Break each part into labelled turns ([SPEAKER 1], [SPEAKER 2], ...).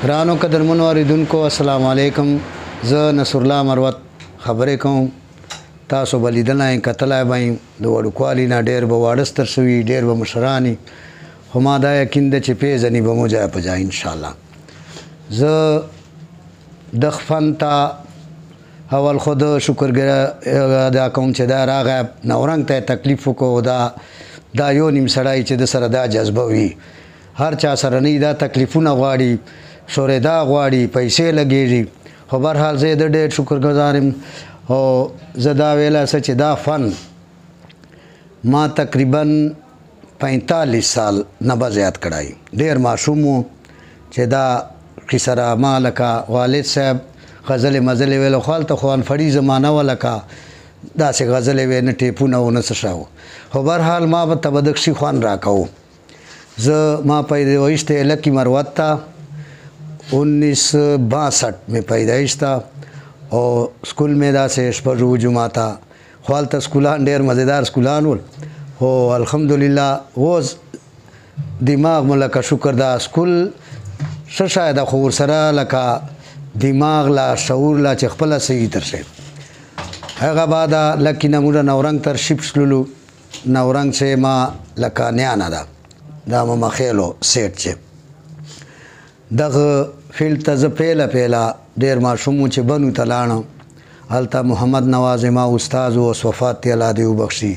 [SPEAKER 1] ګرانو قدرمنو اوریدونکو السلام علیکم. زه نصر الله مروت خبرې کوم. تاسو به لیدلی کتلی به د وړوکوالي نه ډېر به واړه ستر شوي، ډېر به مشراني، خو ما دا یقین ده چې پیژني به مو ځای په ځای انشاءالله. زه دغ فن ته اول خو د شکرګرۍ ادا کوم چې دا راغی نورنګ ته تکلیف وکړو. دا یو نیم سړی چې د سره دا جذبه وي، هر چا سره نه دا تکلیفونه غواړي، شوریدا غواړي، پیسې لګېږي. خو برحال زه د ډېر شکرګزار یم او زه دا ویلی څه چې دا فن ما تقریبا 45 سال نه به زیات کړی. ډېر ماشوم و چې دا قصه را ما لکه والد صاحب غزلې مزلې ویلو، خو هلته خو انفړي زمانه وه، لکه داسې غزلې وې نه ټیپونه و نه څه شی و. خو برحال ما به تبدکشي خوند را کوو. ما پیدایش ته لکی مروت ته 1962 میں پیدایش تا او سکول میں داسې شپږ وجوما تا، خو هلته سکولان ډېر مزیدار سکولان ول. خو الحمدلله اوس دماغ مو لکه شکر دا سکول ښه شی ده، خو ورسره لکه دماغ لا شعور لا چې خپله صحیح تر شي. هغه بعده لکې نه موږ نورنګ تر شیفټ شللو. نورنګ چې ما لکه نیانه ده دا مما خیلو سیټ چې دغه فیلډ ته زه پیله ډېر ماشوم و چې بنو ته لاړم. هلته محمد نواز ما استاذ و، وفات تی الله دې وبخښي،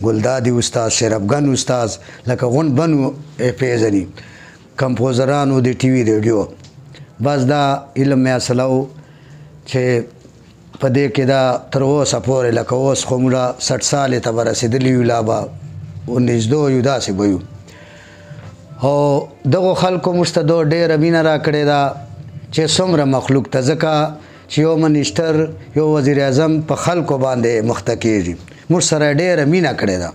[SPEAKER 1] ګلدادي استاذ، شرفګن استاذ، لکه غون بنو پیژني، کمپوزرانو د ټي وي ریډیو. بس دا علم مې اصله و چې په دې کې دا تر اوسه پورې لکه اوس خو موږ 60 سالې ته به رسېدلي یو، لا به 19 یو داسې به یو. او دغو خلکو موږ ته ډېره مینه را کړې ده چې څومره مخلوق ته، ځکه چې یو منیسټر یو وزیر اعظم په خلکو باندې مخته کېږي. موږ سره ډېره مینه کړې ده،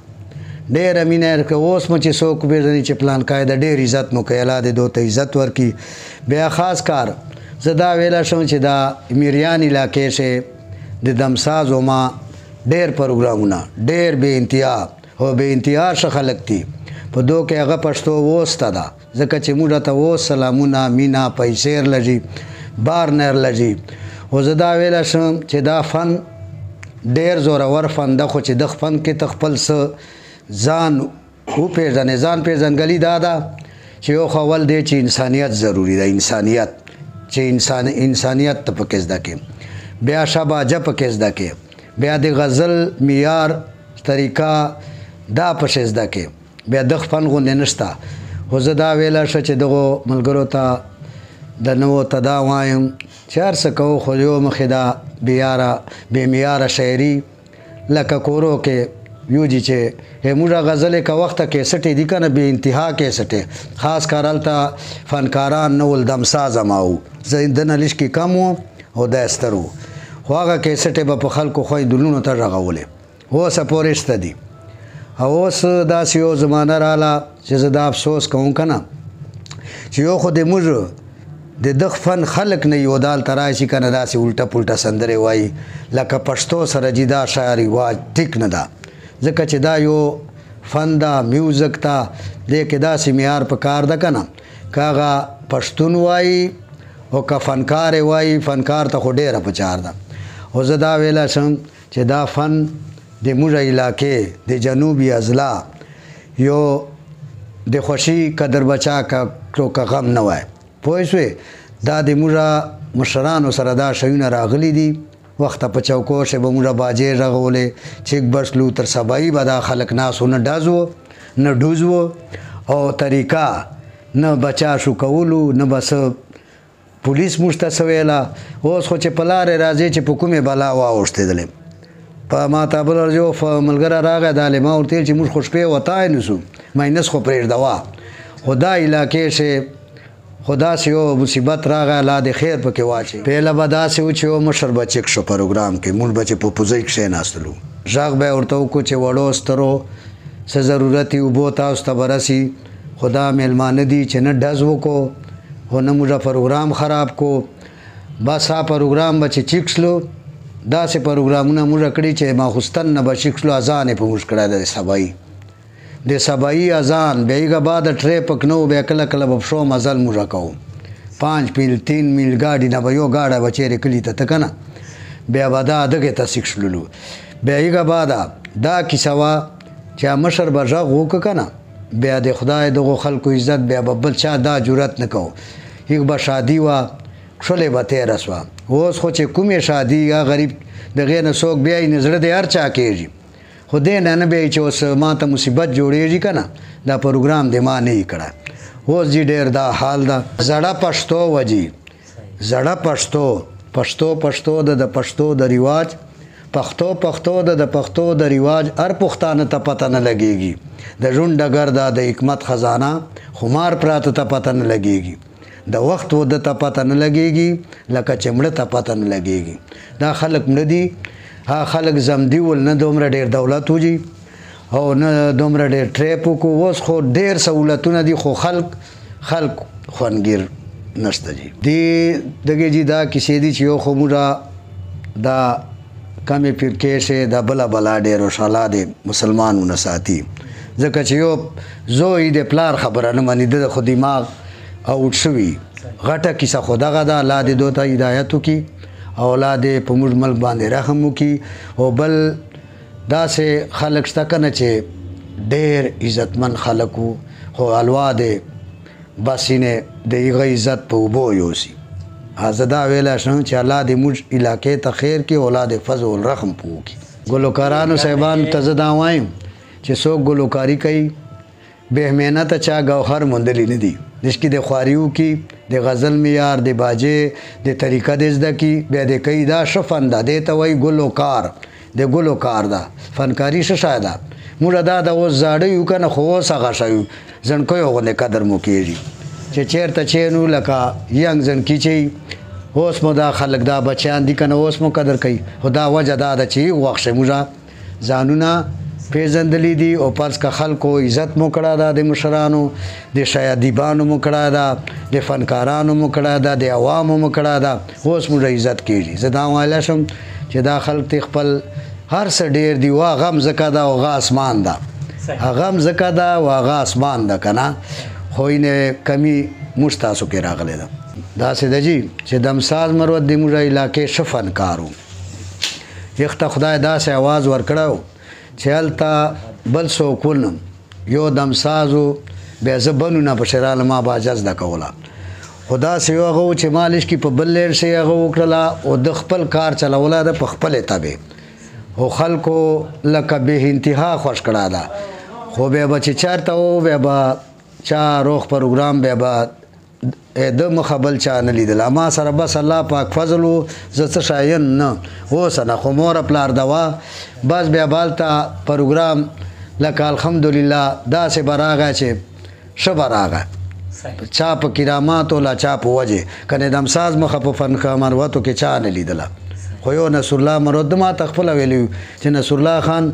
[SPEAKER 1] ډېره مینه یې کړې. اوس مو چې څوک پېژني چې پلان قاعده ډېر عزت مو کوي، الله دې دو ته عزت ورکړي. بیا خاص کار زه دا ویلی شم چې دا میریان علاقې چې د دمسازو ما ډېر پروګرامونه ډېر بې انتها او بې انتها ښه خلک دي. په دو کې هغه پښتو وسته ده، ځکه چې موږ ته اوس سلامونه، مینه، پیسې لږي، بار نه لږي. خو زه دا ویلی شم چې دا فن ډېر زورور فن ده، خو چې د فن کې ته خپل څه ځان وپېژنې. ځان پېژندګلي دا ده چې یو خو اول دی چې انسانیت ضروري ده، انسانیت چې انسانیت ته پکې زده کې، بیا شباجه پکې زده کې، بیا د غزل معیار طریقه دا پکې زده کې، بیا دغه فن غوندې نشته. خو زه دا ویلی شه چې دغو ملګرو ته د نوو ته دا وایم چې هر څه کوو، خو یو مخې دا بې معیاره شاعري لکه کورو کې یوجي چې موږ غزلې که وخته کیسټې دي که نه، بې انتها کیسټې، خاص کار هلته فنکاران نه ول، دمسازه ما و، زه دنه لږ کم و او دا ستر و. خو هغه کیسټې به په خلکو خویندلونو ته غږولې، اوسه پورې شته دي. او اوس داسې یو زمانه راله چې زه دا افسوس کوم که نه چې یو خو د موږ د دغه فن خلک نه یو دال ته راشي که نه، داسې الټه پلټه سندرې وایي لکه پښتو سره جدا شاعر رواج ټیک نه ده، ځکه چې دا یو فن ده، میوزک ته دې کې داسې معیار په کار ده که نه، که هغه پښتون وایي او که فنکار وایي، فنکار ته خو ډېره پچار ده. او زه دا ویلی شم چې دا فن د موږ علاقې د جنوبي اضلاع یو د خوښي قدر بچا که غم نه وای، پوه شوې. دا د موږ مشرانو سره دا شیونه راغلي دي. وخته په چوکو شه به موږ باجې غږولې، چیک برسلو تر سبایي به دا خلک ناسو نه ډز و نه ډوز و، او طریقه نه بچا شو کولو نه به څه پولیس موږ ته څه ویله. اوس خو چې په لارې راځې چې په کومې بلا واوښتېدلې، په ما ته بل یو ملګری راغی دا ما ورته ویل چې موږ خو شپې وتای نه سو، ماینس خو پرېږدوه. خو دا علاقې چې خو داسې یو مصیبت راغی، الله دې خیر پکې واچي. پهله به داسې و چې یو مشر به چک شو پروګرام کې، موږ به چې په پوزۍ کښېناستلو، غږ به یې ورته وکړو چې وړو سترو څه ضرورت یې اوبو تاسو ته به رسي، خو دا میلمانه دي چې نه ډز وکړو خو نه موږ پروګرام خراب کو. بس ها پروګرام به چې چیک شلو، داسې پروګرامونه موږ کړي چې ماخوستن نه به چیک شلو، اذان یې په موږ کړی د سبایي. د سبایي اذان بیا یې بعد ټریپک نه و، بیا کله کله به پښو مزل موږ کوو 5 میل 3 میل ګاډي نه به یو ګاډی به چیرې کلي ته ته که نه بیا به دا دغې ته سیخ شللو بیا هغه بعده دا کیسه وه چې مشر به غږ وکړه که نه بیا د خدای دغو خلکو عزت بیا به بل چا دا جرأت نه کوو هغه به شادي وه کښلې به تېره سوه اوس خو چې کومې شادي یا غریب دغې نه څوک بیایي نه زړه د هر چا کېږي خو دې نه بیایي چې اوس ما ته مصیبت جوړېږي که نه دا پروګرام دې ما نه یې کړی اوس جي ډېر دا حال ده زړه پښتو وجي زړه پښتو د پښتو د رواج پښتو د پښتو د رواج هر پښتانه ته پته نه لګېږي د ژوند ډګر ده د حکمت خزانه خمار پراته ته پته نه لګېږي د وخت وده ته پته نه لګېږي لکه چې مړه ته پته نه لګېږي دا خلک مړه دي ها خلک زمدي ول نه دومره ډېر دولت وجي او نه دومره ډېر ټریپ وکړو اوس خو ډېر سهولتونه دي خو خلک خوندګیر نشته جي دغې جي دا کیسې دي چې یو خو موږ دا کمې فرقې شی دا بله ډېر شاله دی مسلمانونه ساتي ځکه چې یو زوی د پلار خبره نه مني د خو دماغ اوټ شوي غټه کیسه خو دغه ده الله دې دو ته هدایت وکړي او الله دې په موږ ملک باندې رحم وکړي او بل داسې خلک شته که نه چې ډېر عزتمن خلک وو خو الوا دې بس یې د هغه عزت په اوبو یوسي زه دا ویلی شم چې الله دې موږ علاقې ته خیر کړي او الله دې فضل الرحم په وکړي ګلوکارانو صاحبانو ته زه دا وایم چې څوک ګلوکاري کوي بې محنته چا ګوهر موندلی نه دي دشکې د خواریو کې د غزل معیار د باجې د طریقه دې زده کړي بیا دې کوي دا ښه فن ده دې ته وایي ګلوکار د ګلو کار ده فنکاري ښه شی ده موږ دا د اوس زاړه یو که نه خو اوس هغه ښه یو زڼکیو غوندې قدر مو کېږي چې چېرته چې نو لکه ینګ زڼکي چې اوس مو دا خلک دا بچیان دي که نه اوس مو قدر کوي خو دا وجه دا ده چې وخت موږ ځانونه پیژندلی دي او پس که خلکو عزت مو کړی ده د مشرانو د شایدیبانو مو کړی ده د فنکارانو مو کړی ده د عوامو مو کړی ده اوس موږ عزت کېږي زه دا ویلی شم چې دا خلک ته خپل هر څه ډېر دي وا غم ځکه ده او هغه اسمان ده غم ځکه ده او هغه اسمان ده که نه خو اینې کمی موږ تاسو کې راغلی ده داسې ده جي چې دمساز مروت د موږ علاقې ښه فنکار و یخ ته خدای داسې اواز ورکړی و چې هلته بل څوک ولنم یو دمساز و بیا زه بنونه پسې راغلم ما باجه زده کوله خو داسې یو هغه و چې ما لږکې په بل لیر شی هغه وکړله او د خپل کار چلولی ده په خپلې طبې خو خلکو لکه بې انتها خوښ کړی ده خو بیا به چې چېرته و بیا به چا روغ پروګرام بیا به د مخه بل چا نه لیدله ما سره بس الله پاک فضل و زه څه شاین نه اوس نه خو موره پلار دوا بس بیا به هلته پروګرام لکه الحمدلله داسې به راغی چې ښه به راغی چا په کراماتو لا چا په وجې کنې دمساز مخه په فن مروتو کې چا نه لیدله خو یو نصرالله مروت ما ته خپله ویلي چې نصرالله خان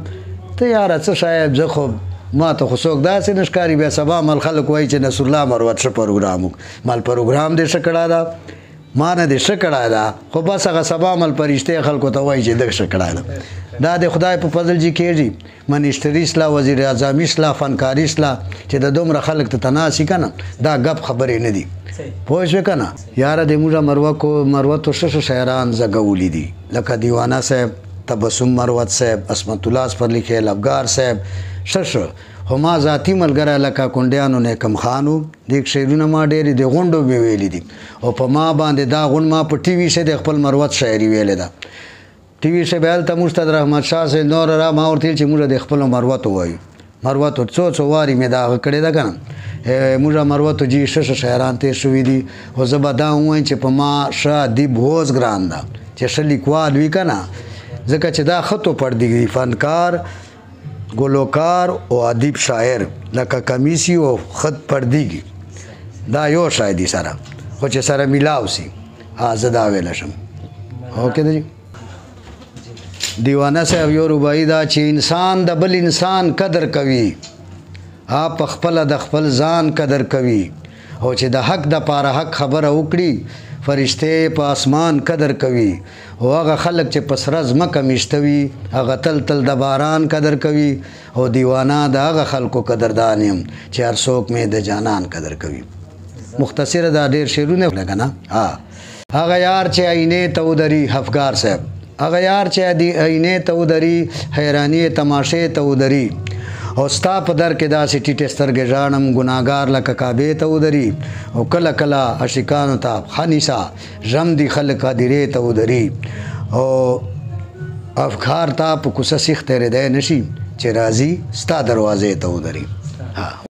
[SPEAKER 1] ته یاره څه شاید زه خو ما ته خو څوک داسې نه ښکاري بیا سبا مل خلک وایي چې نصرالله مروت ښه پروګرام مال پروګرام دې ښه کړی ده ما نه دې ښه کړی ده خو بس هغه سبا مل پرشتې خلکو ته وایي چې دغه ښه کړی ده دا د خدای په فضل جي کېږي منیسټري اصلاح وزیر اعظمي اصلاح فنکاري اصلاح چې د دومره خلک ته تناسي که نه دا ګپ خبرې نه دي پوه شوې که نه یاره د موږ مروتو ښه ښه شاعران زږولي دي لکه دیوانه صاحب تبسم مروت صاحب عصمت الله اصفرلي خیل افګار صاحب ښه خو ما ذاتي ملګری لکه کونډیانو نیکم خان و دې شعرونه ما ډېرې د غونډو مې ویلي دي او په ما باندې دا غونډ ما په ټي وي شی د خپل مروت شاعري ویلې ده ټي وي شی به هلته موږ ته د رحمت شاه صاحب نور را ما ورته چې موږ د خپلو مروتو وایو مروتو څو وارې مې دا هغه کړې ده که نه موږ مروتو جي ښه شاعران تېر شوي دي خو زه به دا ووایم چې په ما ښه ادیب اوس ګران ده چې ښه لیکوال وي که نه ځکه چې دا خطو پردګي فنکار ګلوکار او ادیب شاعر لکه کمیسي او خط پردیږي دا یو شاعري سره خو چې سره میلاو سي زه دا ویلی شم اوکې ده جي دیوانه صاحب یو رباعي دا چې انسان د بل انسان قدر کوي په خپله د خپل ځان قدر کوي او چې د حق د پاره حق خبره وکړي فرشتې په اسمان قدر کوي او هغه خلک چې په سره ځمکه میشته وي هغه تل د باران قدر کوي او دیوانه د هغه خلکو قدردان یم چې هر څوک مې د جانان قدر کوي مختصر دا ډیر شعرونه لګا نه ها هغه یار چې عینې ته ودري افګار صاحب هغه یار چې عینې ته ودري حیرانی تماشې ته ودري او ستا په در کې داسې ټیټې سترګې ژاړم ګناهګار لکه کعبې ته ودري او کله کله عاشقانو ته ښه نیسه ژم دي خلک هدیرې ته ودري او افکار تا په کوڅه سیخ تېرېدی نه شي چې راځي ستا دروازې ته ودري